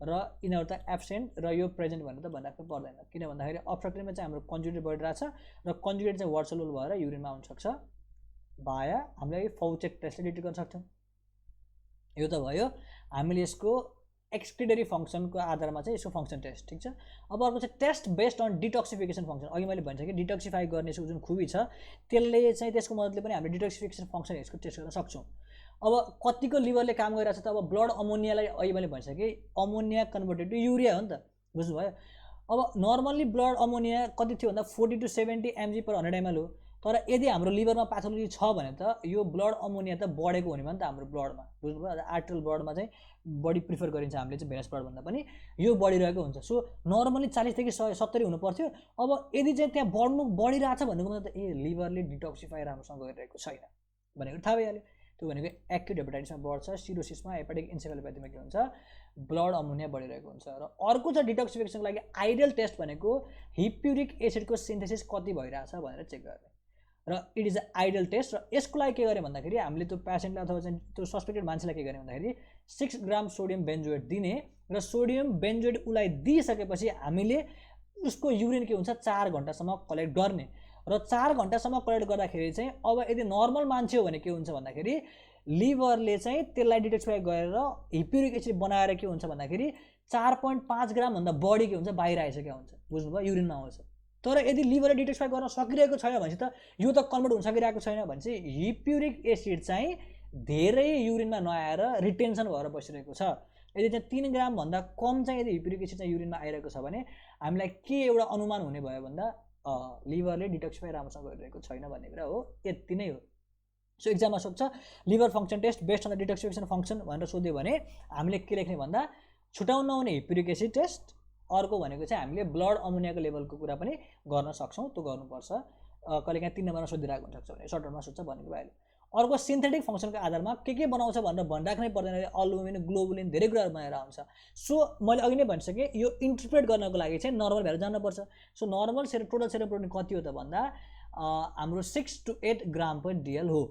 र यिनीहरू त एब्सेन्ट र यो प्रेजेन्ट भनेर त भन्नु पर्दैन। किन भन्दाखेरि अब्स्ट्रक्टिभमा चाहिँ हाम्रो कन्जुगेटेड बढिरहेको छ र कन्जुगेटेड चाहिँ वाटर सोल्युबल भएर युरिनमा आउन सक्छ भाया हामीले फौचेक टेस्टले डिटेक्ट गर्न सक्छौँ। यो त भयो हामीले यसको एक्सक्रिटरी फङ्सनको आधारमा चाहिँ यसको फङ्सन टेस्ट, ठिक छ। अब अर्को चाहिँ test based on detoxification function. अघि मैले भनिसकेँ डिटक्सिफाई गर्ने जुन खुबी छ त्यसले चाहिँ त्यसको मद्दतले पनि हामीले डिटक्सिफिकेसन फङ्सन यसको टेस्ट गर्न सक्छौँ। अब कतिको लिभरले काम गरिरहेको छ त, अब ब्लड अमोनियालाई अघि मैले भनिसकेँ अमोनिया कन्भर्टेड टु युरिया हो नि त, बुझ्नुभयो। अब नर्मल्ली ब्लड अमोनिया कति थियो भन्दा 40 to 70 mg/100 ml हो, तर यदि हाम्रो लिभरमा प्याथोलोजी छ भने त यो ब्लड अमोनिया त बढेको हुने भयो नि त हाम्रो ब्लडमा, बुझ्नुभयो। आर्टरियल ब्लडमा चाहिँ बढी प्रिफर गरिन्छ हामीले चाहिँ भेनस ब्लडभन्दा पनि, यो बढिरहेको हुन्छ। सो नर्मली 40 देखि 70 हुनु पर्थ्यो, अब यदि चाहिँ त्यहाँ बढिरहेछ भनेको मतलब त ए लिभरले डिटक्सिफाई राम्रोसँग गरिरहेको छैन भनेको थाहा भइहाल्यो। त्यो भनेको एक्युट हेपाटाइटिसमा बढ्छ, सिरोसिसमा हेपाटिक इन्सेफेलोप्याथीमा के हुन्छ ब्लड अमोनिया बढिरहेको हुन्छ। र अर्को छ डिटक्सिफिकेसनको लागि आइडियल टेस्ट भनेको हिप्युरिक एसिडको सिन्थेसिस कति भइरहेछ भनेर चेक गर्ने, र it is a ideal test. र यसको लागि के गर्ने भन्दाखेरि हामीले त्यो पेसेन्टलाई अथवा चाहिँ त्यो सस्पेक्टेड मान्छेलाई के गर्ने भन्दाखेरि 6 ग्राम सोडियम बेन्जोएट दिने, र सोडियम बेन्जोएट उसलाई दिइसकेपछि हामीले उसको युरिन के हुन्छ 4 घन्टासम्म कलेक्ट गर्ने, र 4 घन्टासम्म कलेक्ट गर्दाखेरि चाहिँ अब यदि नर्मल मान्छे हो भने के हुन्छ भन्दाखेरि लिभरले चाहिँ त्यसलाई डिटक्सिफाई गरेर हिप्युरिक एसिड बनाएर के हुन्छ भन्दाखेरि 4.5 ग्रामभन्दा बढी के हुन्छ बाहिर आइसकेको हुन्छ, बुझ्नुभयो, युरिनमा आउँछ। तर यदि लिभरले डिटक्सिफाई गर्न सकिरहेको छैन भने त यो त कन्भर्ट हुन सकिरहेको छैन भने चाहिँ हिप्युरिक एसिड चाहिँ धेरै युरिनमा नआएर रिटेन्सन भएर बसिरहेको छ। यदि चाहिँ 3 ग्रामभन्दा कम चाहिँ यदि हिप्युरिक एसिड चाहिँ युरिनमा आइरहेको छ भने हामीलाई के एउटा अनुमान हुने भयो भन्दा लिभरले डिटक्सिफाई राम्रोसँग गरिरहेको छैन भन्ने कुरा हो, यति नै हो। सो एक्जाममा सोध्छ liver function test based on the detoxification function भनेर सोध्यो भने हामीले के लेख्ने भन्दा छुटाउन नहुने हिप्युरिक एसिड टेस्ट, अर्को भनेको चाहिँ हामीले ब्लड अमोनियाको लेभलको कुरा पनि गर्न सक्छौँ, त्यो गर्नुपर्छ। कहिलेकाहीँ 3 नम्बरमा सोधिरहेको हुनसक्छ भने सर्ट टर्ममा सोध्छ भनेको भइहाल्यो। अर्को सिन्थेटिक फङ्सनको आधारमा के बनाउँछ भनेर भनिराख्नै पर्दैन, अल्बुमिन ग्लोबुलिन धेरै कुराहरू बनाएर आउँछ। सो मैले अघि नै भनिसकेँ यो इन्टरप्रेट गर्नको लागि चाहिँ नर्मल भ्यालु जान्नुपर्छ। So normal total serum protein कति हो त भन्दा हाम्रो 6 to 8 ग्राम पर डिएल हो,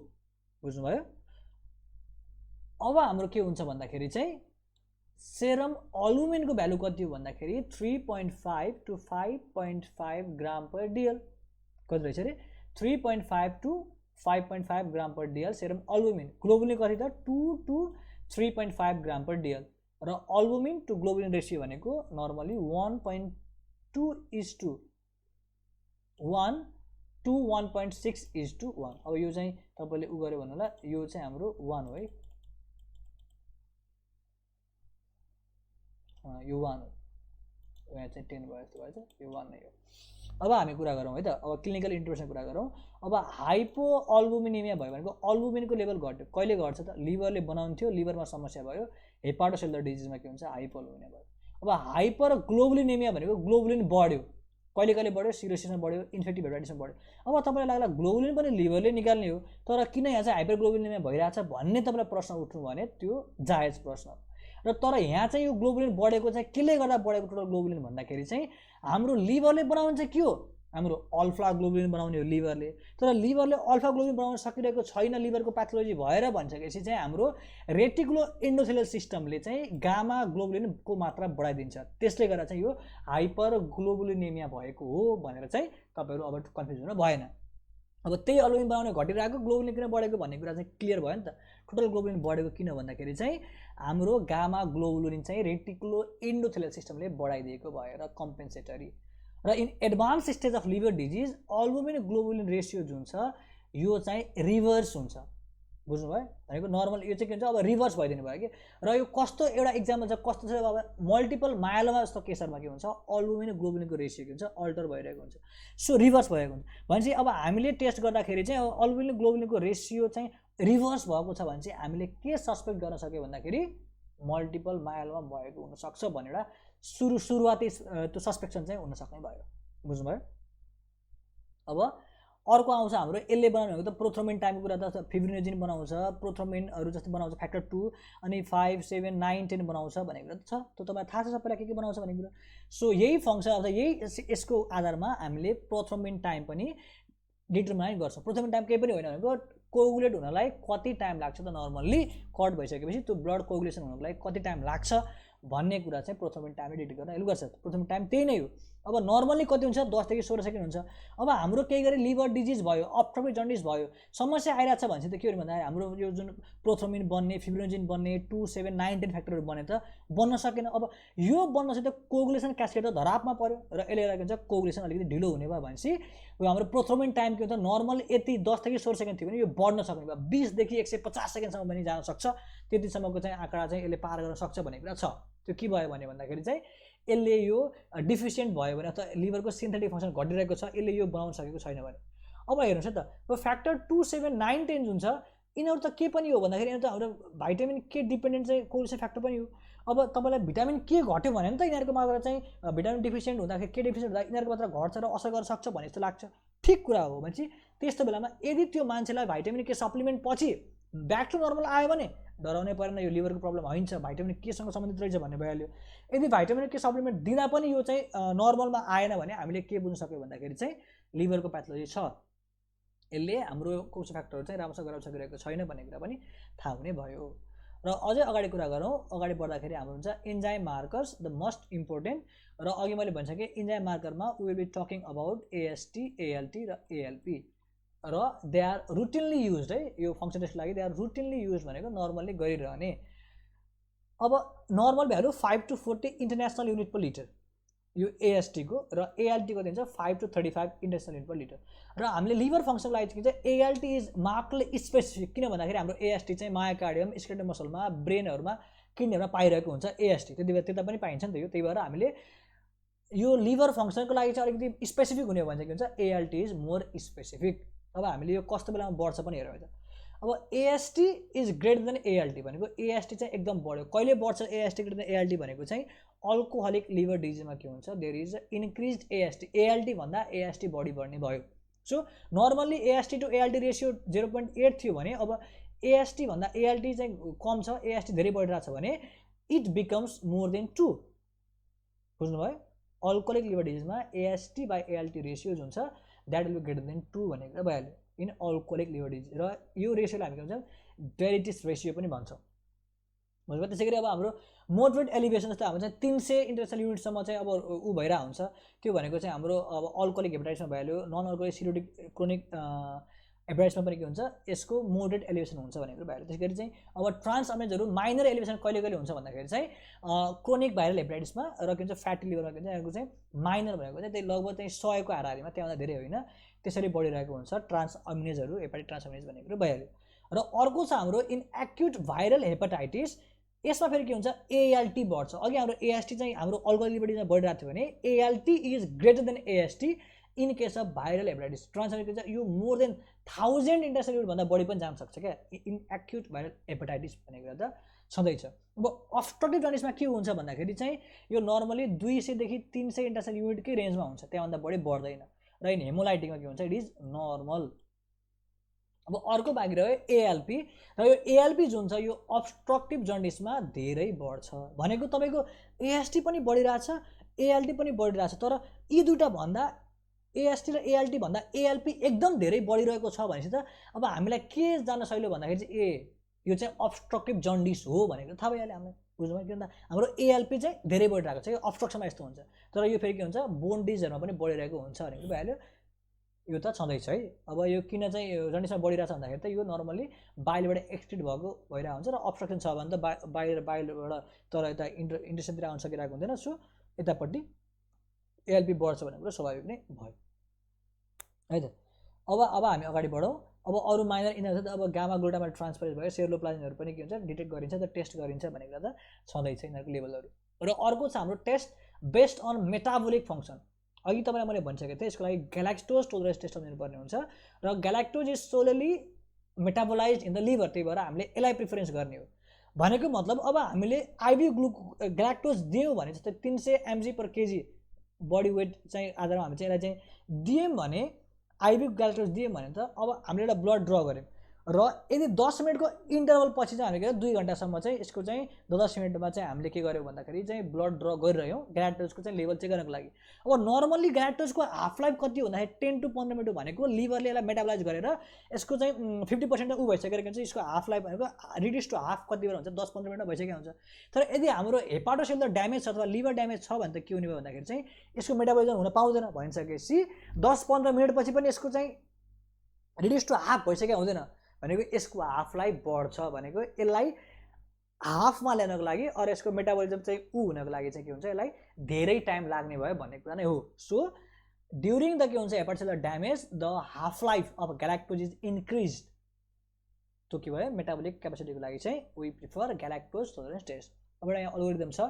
बुझ्नुभयो। अब हाम्रो के हुन्छ भन्दाखेरि चाहिँ सेरम अल्बुमिनको भ्यालु कति हो भन्दाखेरि 3.5 to 5.5 ग्राम पर डिएल कति रहेछ अरे 3.5 to 5.5 gram per DL serum albumin globulin कति त 2 to 3.5 ग्राम पर डिएल र अल्बुमिन टु ग्लोबुलिन रेसियो भनेको normally 1.2 is to 1 to 1.6 is to 1 अब यो चाहिँ तपाईले उ गर्यो भन्नु होला यो चाहिँ हाम्रो 1 हो है यो 1 हो यहाँ चाहिँ 10 भयो जस्तो भएछ यो 1 नै हो अब हामी कुरा गरौँ है त अब क्लिनिकल इन्टरभेन्सन कुरा गरौँ अब हाइपो अल्बुमिनेमिया भयो भनेको अल्बुमिनको लेभल घट्यो कहिले घट्छ त लिभरले बनाउँथ्यो लिभरमा समस्या भयो हेपाटोसेलुलर डिजिजमा के हुन्छ हाइपो अल्बुमिनिया भयो अब हाइपर ग्लोबुलिनेमिया भनेको ग्लोबुलिन बढ्यो कहिले कहिले बढ्यो सिरोसिसमा बढ्यो इन्फेक्टिभ हेपाटाइटिसमा बढ्यो अब तपाईँलाई लाग्ला ग्लोबुलिन पनि लिभरले निकाल्ने हो तर किन यहाँ चाहिँ हाइपर ग्लोबुलिनेमिया भइरहेछ भन्ने तपाईँलाई प्रश्न उठ्नु भने त्यो जायज प्रश्न र तर यहाँ चाहिँ यो ग्लोबुलिन बढेको चाहिँ केले गर्दा बढेको टोटल ग्लोबुलिन भन्दाखेरि चाहिँ हाम्रो लिभरले बनाउने चाहिँ के हो हाम्रो अल्फा ग्लोबुलिन बनाउने हो लिभरले तर लिभरले अल्फा ग्लोबुलिन बनाउन सकिरहेको छैन लिभरको प्याथोलोजी भएर भनिसकेपछि चाहिँ हाम्रो रेटिकुलो एन्डोथेलियल सिस्टमले चाहिँ गामा ग्लोबुलिनको मात्रा बढाइदिन्छ त्यसले गर्दा चाहिँ यो हाइपर ग्लोबुलिनेमिया भएको हो भनेर चाहिँ तपाईँहरू अब कन्फ्युज हुनु भएन अब त्यही अल्बुमिन बनाउने घटिरहेको ग्लोबुलिन किन बढेको भन्ने कुरा चाहिँ क्लियर भयो नि त टोटल ग्लोबुलिन बढेको किन भन्दाखेरि चाहिँ हाम्रो गामा ग्लोबुलिन चाहिँ रेटिकुलो एन्डोथेलियल सिस्टमले बढाइदिएको भएर कम्पेन्सेटरी र in advance stage of liver disease albumin globulin ratio जुन छ यो चाहिँ रिभर्स हुन्छ बुझ्नुभयो भनेको नर्मल यो चाहिँ के हुन्छ अब रिभर्स भइदिनु भयो कि र यो कस्तो एउटा इक्जाम्पल छ कस्तो छ अब मल्टिपल माइलोमा जस्तो केसहरूमा के हुन्छ अल्बुमिन ग्लोबुलिनको रेसियो के हुन्छ अल्टर भइरहेको हुन्छ सो रिभर्स भएको हुन्छ भनेपछि अब हामीले टेस्ट गर्दाखेरि चाहिँ अब अल्बुमिन ग्लोबुलिनको रेसियो चाहिँ रिभर्स भएको छ भने चाहिँ हामीले के सस्पेक्ट गर्न सक्यो भन्दाखेरि मल्टिपल माइलोमा भएको हुनसक्छ भनेर सुरुवाती त्यो सस्पेक्सन चाहिँ हुन सक्ने भयो बुझ्नुभयो अब अर्को आउँछ हाम्रो यसले बनाउने भनेको त प्रोथ्रोमिन टाइमको कुरा त फिब्रिनोजिन बनाउँछ प्रोथ्रोमिनहरू जस्तो बनाउँछ फ्याक्टर 2 अनि 5 7 9 10 बनाउँछ भनेको कुरा त छ त्यो तपाईँलाई थाहा छ सबैलाई के बनाउँछ भन्ने कुरा सो यही फङ्सन अथवा यही यसको आधारमा हामीले प्रोथ्रोमिन टाइम पनि डिटरमाइन गर्छौँ प्रोथ्रोमिन टाइम केही पनि होइन भनेको कोगुलेट हुनलाई कति टाइम लाग्छ त नर्मल्ली कट भइसकेपछि त्यो ब्लड कोगुलेसन हुनको लागि कति टाइम लाग्छ भन्ने कुरा चाहिँ प्रोथ्रोमिन टाइमले डिटेक्ट गर्न हेल्प गर्छ प्रोथ्रोमिन टाइम त्यही नै हो अब नर्मली कति हुन्छ 10 देखि 16 सेकेन्ड हुन्छ अब हाम्रो केही गरी लिभर डिजिज भयो अप्ट्रोपिक जन्डिस भयो समस्या आइरहेको छ भने चाहिँ के हो भन्दा हाम्रो यो जुन प्रोथ्रोमिन बन्ने फिब्रिनोजिन बन्ने 2 7 9 10 फ्याक्टरहरू बने त बन्न सकेन अब यो बन्न चाहिँ त कोगुलेसन क्यास्केड त धरापमा पर्यो र यसले गर्दा के हुन्छ कोगुलेसन अलिकति ढिलो हुने भयो भनेपछि यो हाम्रो प्रोथ्रोमिन टाइम के हुन्छ नर्मल यति 10 देखि 16 सेकेन्ड थियो भने यो बढ्न सक्ने भयो 20 देखि 150 सेकेन्डसम्म पनि जान सक्छ त्यतिसम्मको चाहिँ आँकडा चाहिँ यसले पार गर्न सक्छ भन्ने कुरा छ त्यो के भयो भन्दाखेरि चाहिँ यसले यो डिफिसियन्ट भयो भने अथवा लिभरको सिन्थेटिक फङ्सन घटिरहेको छ यसले यो बनाउन सकेको छैन भने अब हेर्नुहोस् है त यो फ्याक्टर 2 7 9 10 जुन छ यिनीहरू त के पनि हो भन्दाखेरि यिनीहरू त हाम्रो भाइटामिन के डिपेन्डेन्ट चाहिँ कोगुलेसन फ्याक्टर पनि हो अब तपाईँलाई भिटामिन के घट्यो भने नि त यिनीहरूको मात्रा चाहिँ भिटामिन डिफिसियन्ट हुँदाखेरि के डिफिसियन्ट हुँदा यिनीहरूको मात्रा घट्छ र असर गर्न सक्छ भने जस्तो लाग्छ ठिक कुरा हो भनेपछि त्यस्तो बेलामा यदि त्यो मान्छेलाई भाइटामिन के सप्लिमेन्ट पछि ब्याक टु नर्मल आयो भने डराउनै परेन यो लिभरको प्रब्लम होइन भाइटामिन केसँग सम्बन्धित रहेछ भन्ने भइहाल्यो यदि भाइटामिन के सप्लिमेन्ट दिँदा पनि यो चाहिँ नर्मलमा आएन भने हामीले के बुझ्न सक्यो भन्दाखेरि चाहिँ लिभरको प्याथोलोजी छ यसले हाम्रो कोर्स फ्याक्टरहरू चाहिँ राम्रोसँग गर्न सकिरहेको छैन भन्ने कुरा पनि थाहा हुने भयो र अझै अगाडि कुरा गरौँ अगाडि बढ्दाखेरि हाम्रो हुन्छ enzyme markers the most important र अघि मैले भनिसकेँ एन्जाइम मार्करमा we will be talking about AST ALT र एएलपी र दे आर रुटिनली युज है यो फङ्सन टेस्टको लागि दे आर रुटिनली युज भनेको नर्मल्ली गरिरहने अब normal value 5 to 40 international unit per litre यो एएसटीको र एएलटीको दिन्छ 5 to 35 international unit per litre र हामीले लिभर फङ्सनको लागि के भन्छ एएलटी इज मार्कले स्पेसिफिक किन भन्दाखेरि हाम्रो एएसटी चाहिँ मायोकार्डियम स्केलेटल मसलमा ब्रेनहरूमा किडनीहरूमा पाइरहेको हुन्छ एएसटी त्यता पनि पाइन्छ नि त यो त्यही भएर हामीले यो लिभर फङ्सनको लागि चाहिँ अलिकति स्पेसिफिक हुने हो भने चाहिँ के हुन्छ एएलटी इज मोर स्पेसिफिक अब हामीले यो कस्तो बेलामा बढ्छ पनि हेरौँ त अब AST is greater than ALT भनेको एएसटी चाहिँ एकदम बढ्यो कहिले बढ्छ एएसटी ग्रेटर देन एएलटी भनेको चाहिँ अल्कोहलिक लिभर डिजिजमा के हुन्छ there is increased AST ALT भन्दा एएसटी बढी बढ्ने भयो so normally AST to ALT ratio 0.8 थियो भने अब एएसटी भन्दा एएलटी चाहिँ कम छ एएसटी धेरै बढिरहेको छ भने इट बिकम्स मोर देन 2 बुझ्नुभयो अल्कोहलिक लिभर डिजिजमा एएसटी बाई एएलटी रेसियो जुन छ that will be greater than 2 भनेको कुरा भइहाल्यो इन अल्कोहलिक लिभर डिजिज र यो रेसियोलाई हामी के भन्छौँ डायबिटिस रेसियो पनि भन्छौँ भनेको त्यसै गरी अब हाम्रो मोडरेट एलिभेसन जस्तो हाम्रो चाहिँ 300 इन्टरनेसनल युनिटसम्म चाहिँ अब ऊ भइरहेको हुन्छ। त्यो भनेको चाहिँ हाम्रो अब अल्कोहोलिक हेपाटाइटिसमा भइहाल्यो, नन अल्कोहोलिक सिरोटिक क्रोनिक हेपाटाइटिसमा पनि के हुन्छ, यसको मोडरेट एलिभेसन हुन्छ भनेको भइहाल्यो। त्यसै गरी चाहिँ अब ट्रान्स अमेजहरू माइनर एलिभेसन कहिले कहिले हुन्छ भन्दाखेरि चाहिँ क्रोनिक भाइरल हेपाटाइटिसमा र के भन्छ फ्याटी लिभरमा के भन्छ यहाँको चाहिँ माइनर भनेको चाहिँ त्यही लगभग चाहिँ 100को हाराहारीमा, त्यहाँभन्दा धेरै होइन, त्यसरी बढिरहेको हुन्छ ट्रान्स अमिनेजहरू, हेपाटाइटिस ट्रान्स अमिनेज भनेको भइहाल्यो। र अर्को छ हाम्रो इन एक्युट भाइरल हेपाटाइटिस, यसमा फेरि के हुन्छ, एएलटी बढ्छ। अघि हाम्रो एएसटी चाहिँ हाम्रो अल्कोहोलिकबाट बढिरहेको थियो भने ALT is greater than AST in case of viral hepatitis. Transmit चाहिँ यो मोर देन 1000 इन्टरनेसनल युनिट भन्दा बढी पनि जान सक्छ क्या इन एक्युट भाइरल हेपाटाइटिस भनेको त छँदैछ। अब अब्स्ट्रक्टिभ जन्डिसमा के हुन्छ भन्दाखेरि चाहिँ यो नर्मली 200 देखि 300 इन्टरनेसनल युनिटकै रेन्जमा हुन्छ, त्यहाँभन्दा बढी बढ्दैन। र इन हेमोलाइटिकमा के हुन्छ, इट इज नर्मल। अब अर्को बाँकी रह्यो एएलपी, र यो एएलपी जुन छ यो अब्स्ट्रक्टिभ जन्डिसमा धेरै बढ्छ। भनेको तपाईँको एएसटी पनि बढिरहेछ, एएलटी पनि बढिरहेछ, तर यी दुईवटा भन्दा एएसटी र एएलटी भन्दा एएलपी एकदम धेरै बढिरहेको छ भनेपछि त अब हामीलाई के जान सहिलो भन्दाखेरि चाहिँ यो चाहिँ अब्स्ट्रक्टिभ जन्डिस हो भनेको थाहा भइहाल्यो हामीलाई, बुझ्नुभयो? किन त हाम्रो एएलपी चाहिँ धेरै बढिरहेको छ, यो अब्स्ट्रक्सनमा यस्तो हुन्छ, तर यो फेरि के हुन्छ, बोन डिजिजहरूमा पनि बढिरहेको हुन्छ भनेको भइहाल्यो। यो त छँदैछ है। अब यो किन चाहिँ जन्डिसमा बढिरहेछ भन्दाखेरि त यो नर्मली बाइलबाट एक्सक्रिट भएको भइरहेको हुन्छ, र अब्स्ट्रक्सन छ भने त बाइलबाट तर यता इन्टेस्टाइनतिर आउन सकिरहेको हुँदैन, सो यतापट्टि एएलपी बढ्छ भन्ने कुरो स्वाभाविक नै भयो है त। अब हामी अगाडि बढौँ। अब अरू माइनर इन्जन अब गामा ग्लुटामेट ट्रान्सफरेज भयो, सेरोप्लाज्महरू पनि के हुन्छ, डिटेक्ट गरिन्छ, त टेस्ट गरिन्छ भनेको त छँदैछ यिनीहरूको लेभलहरू। र अर्को छ हाम्रो test based on metabolic function. अघि तपाईँलाई मैले भनिसकेको थिएँ, यसको लागि ग्यालाक्टोज टोलरेन्स टेस्ट दिनुपर्ने हुन्छ, र galactose is solely metabolise in the liver, त्यही भएर हामीले यसलाई प्रिफरेन्स गर्ने हो। भनेको मतलब अब हामीले आइबी ग्यालाक्टोज दियौँ भने जस्तै 300 mg/kg बडी वेट चाहिँ आधारमा हामी चाहिँ यसलाई चाहिँ दियौँ भने, आइबी ग्यालाक्टोज दियौँ भने त अब हामीले एउटा ब्लड ड्र गऱ्यौँ, र यदि 10 मिनटको इन्टरभल पछि चाहिँ हामीले 2 घन्टासम्म चाहिँ यसको चाहिँ 10 मिनटमा चाहिँ हामीले के गर्यौँ भन्दाखेरि चाहिँ ब्लड ड्र गरिरह्यौँ ग्यालाक्टोजको चाहिँ लेभल चेक गर्नको लागि। अब नर्मल्ली ग्यालाक्टोजको हाफ लाइफ कति हो भन्दाखेरि 10 to 15 मिनट भनेको लिभरले यसलाई मेटाबलाइज गरेर यसको चाहिँ 50% ऊ भइसकेर चाहिँ यसको हाफ लाइफ भनेको रिड्युस टु हाफ कति बेला हुन्छ, 10-15 मिनटमा भइसकेको हुन्छ। तर यदि हाम्रो हेपाटोसेलुलर ड्यामेज छ अथवा लिभर ड्यामेज छ भने त के हुने भयो भन्दाखेरि चाहिँ यसको मेटाबोलिजम हुन पाउँदैन, भनिसकेपछि 10-15 मिनटपछि पनि यसको चाहिँ रिड्युस टु हाफ भइसकेको हुँदैन, भनेको यसको हाफ लाइफ बढ्छ, भनेको यसलाई हाफमा ल्याउनको लागि अरू यसको मेटाबोलिजम चाहिँ हुनको लागि चाहिँ के हुन्छ, यसलाई धेरै टाइम लाग्ने भयो भन्ने कुरा नै हो। सो ड्युरिङ द के हुन्छ hepatocellular damage the half life of galactose is increase, त्यो के भयो, मेटाबोलिक क्यापेसिटीको लागि चाहिँ we prefer galactose tolerance test. अब एउटा यहाँ अल्गोरिदम छ,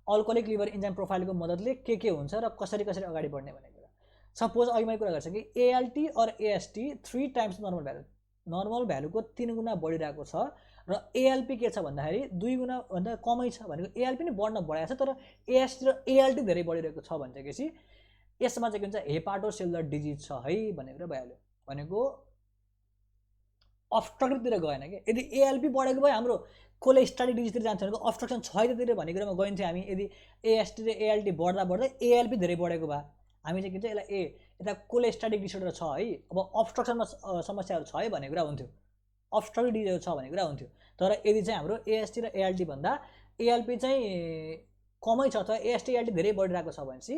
अल्कोहोलिक लिभर इन्जाइम प्रोफाइलको मद्दतले के हुन्छ र कसरी अगाडि बढ्ने भन्ने कुरा। सपोज अघि मैले कुरा गर्छ कि एएलटी और AST 3 times normal value, normal भ्यालुको 3 गुणा बढिरहेको छ, र एएलपी के छ भन्दाखेरि 2 गुणा भन्दा कमै छ, भनेको एएलपी पनि बढ्न बढाएको छ तर एएसटी र एएलटी धेरै बढिरहेको छ भनेपछि यसमा चाहिँ के हुन्छ, हेपाटोसेलुलर डिजिज छ है भन्ने कुरा भइहाल्यो। भनेको अब्स्ट्रक्टिभतिर गएन कि, यदि एएलपी बढेको भए हाम्रो कोलेस्ट्राटिक डिजिजतिर जान्छ भनेको अब्स्ट्रक्सन छ यतातिर भन्ने कुरामा गइन्थ्यो हामी। यदि एएसटी र एएलटी बढ्दा एएलपी धेरै बढेको भए हामी चाहिँ के भन्छ यसलाई यता कोलेस्ट्राटिक डिसअर्डर छ है, अब अब्स्ट्रक्सनमा समस्याहरू छ है भन्ने कुरा हुन्थ्यो, अब्स्ट्रक्टिभ डिजिज छ भन्ने कुरा हुन्थ्यो। तर यदि चाहिँ हाम्रो एएसटी र एएलटी भन्दा एएलपी चाहिँ कमै छ अथवा एएसटी एएलटी धेरै बढिरहेको छ भनेपछि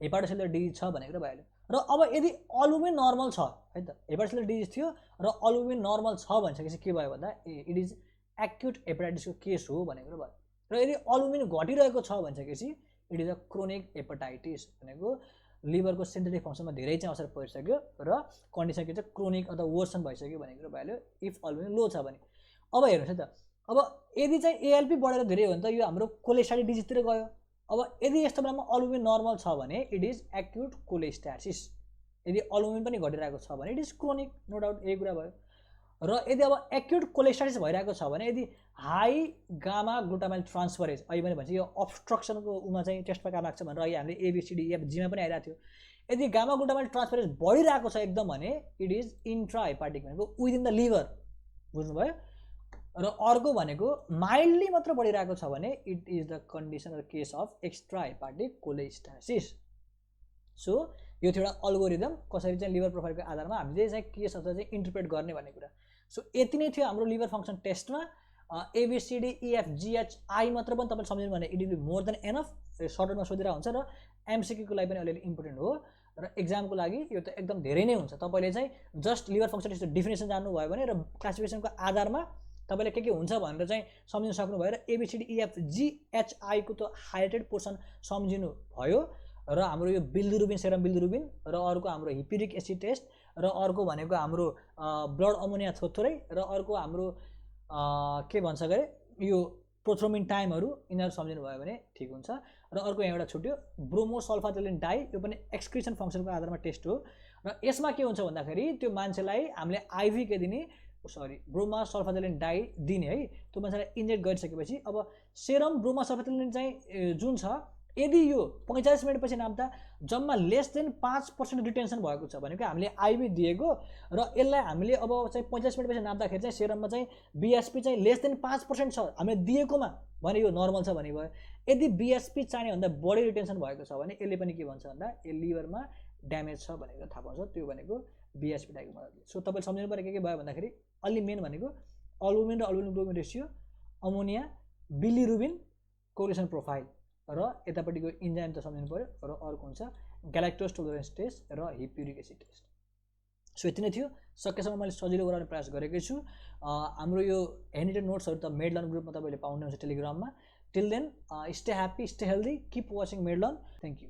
हेपाटोसेलुलर डिजिज छ भन्ने कुरा भइहाल्यो। र अब यदि अल्बुमिन नर्मल छ है त, हेपाटोसेलुलर डिजिज थियो र अल्बुमिन नर्मल छ भनिसकेपछि के भयो भन्दा इट इज एक्युट हेपाटाइटिसको केस हो भन्ने कुरा भयो। र यदि अल्बुमिन घटिरहेको छ भनिसकेपछि it is a chronic hepatitis, भनेको लिभरको सिन्थेटिक फङ्सनमा धेरै चाहिँ असर परिसक्यो र कन्डिसन के चाहिँ क्रोनिक अथवा वर्सन भइसक्यो भन्ने कुरा भइहाल्यो इफ अल्बुमिन लो छ भने। अब हेर्नुहोस् है त, अब यदि चाहिँ एएलपी बढेर धेरै हो भने त यो हाम्रो कोलेस्ट्राटिक डिजिजतिर गयो। अब यदि यस्तो बेलामा अल्बुमिन नर्मल छ भने इट इज एक्युट कोलेस्ट्यासिस, यदि अल्बुमिन पनि घटिरहेको छ भने it is chronic, no doubt यही कुरा भयो। र यदि अब एक्युट कोलेस्ट्यासिस भइरहेको छ भने यदि हाई गामा ग्लुटामाइल ट्रान्सफरेज, अहिले मैले भन्छ यो अब्स्ट्रक्सनको उमा चाहिँ टेस्टमा काम लाग्छ भनेर अहिले हामीले एबिसिडिएफजीमा पनि आइरहेको थियो। यदि गामा ग्लुटामाइल ट्रान्सफरेज बढिरहेको छ एकदम भने इट इज इन्ट्रा हेपाटिक, भनेको विदिन द लिभर, बुझ्नुभयो। र अर्को भनेको माइल्डली मात्र बढिरहेको छ भने इट इज द कन्डिसन र case of extra hepatic cholestasis. So यो थियो एउटा अल्गोरिदम, कसरी चाहिँ लिभर प्रोफाइलको आधारमा हामीले चाहिँ केस अथवा चाहिँ इन्टरप्रेट गर्ने भन्ने कुरा। सो यति नै थियो हाम्रो लिभर फङ्सन टेस्टमा। ABCDEFGHI मात्र पनि तपाईँले सम्झिनु भने it will be more than enough. सर्टरमा सोधिरहेको हुन्छ र MCQ को लागि पनि अलिअलि इम्पोर्टेन्ट हो र एक्जामको लागि यो त एकदम धेरै नै हुन्छ। तपाईँले चाहिँ जस्ट लिभर फङ्सन टेस्टको डिफिनेसन जान्नुभयो भने र क्लासिफिकेसनको आधारमा तपाईँले के हुन्छ भनेर चाहिँ सम्झिन सक्नुभयो र ABCDEFGHI को त हाइलाइटेड पोर्सन सम्झिनु भयो र हाम्रो यो बिल्दुरुबिन सेरम बिल्दुरुबिन र अर्को हाम्रो हिप्युरिक एसिड टेस्ट र अर्को भनेको हाम्रो ब्लड अमोनिया थोथोरै र अर्को हाम्रो के भन्छ गरे यो प्रोथ्रोमिन टाइमहरू यिनीहरू सम्झिनु भयो भने ठिक हुन्छ। र अर्को यहाँ एउटा छुट्यो ब्रोमोसल्फाजोलिन डाई, यो पनि एक्सक्रिसन फङ्सनको आधारमा टेस्ट हो र यसमा के हुन्छ भन्दाखेरि त्यो मान्छेलाई हामीले आइभी के दिने ब्रोमोसल्फाजोलिन डाई दिने है। त्यो मान्छेलाई इन्जेक्ट गरिसकेपछि अब सेरम ब्रोमोसल्फाजोलिन चाहिँ जुन छ यदि यो 45 मिनटपछि नाप्दा जम्मा लेस देन 5% रिटेन्सन भएको छ भनेको हामीले आइभी दिएको र यसलाई हामीले अब चाहिँ 45 मिनटपछि नाप्दाखेरि चाहिँ सेरममा चाहिँ BSP चाहिँ लेस देन 5% छ हामीले दिएकोमा भने यो नर्मल छ भने भयो। यदि BSP चाहिने भन्दा बढी रिटेन्सन भएको छ भने यसले पनि के भन्छ भन्दा यो लिभरमा ड्यामेज छ भनेर थाहा पाउँछ। त्यो भनेको BSP टाइपको मद्दतले। सो तपाईँले सम्झिनु पर्ने के भयो भन्दाखेरि अलि मेन भनेको अल्बुमिन र albumin globulin ratio, ammonia, bilirubin correlation profile र यतापट्टिको इन्जाइम त सम्झिनु पर्यो र अर्को हुन्छ ग्यालेक्टोज टोलरेन्स टेस्ट र हिप्युरिक एसिड टेस्ट। सो यति नै थियो। सकेसम्म मैले सजिलो गराउने प्रयास गरेकै छु। हाम्रो यो ह्यान्ड नोट्सहरू त मेडलर्न ग्रुपमा तपाईँले पाउनुहुन्छ टेलिग्राममा। Till then stay happy, stay healthy, keep watching Medlearn. Thank you.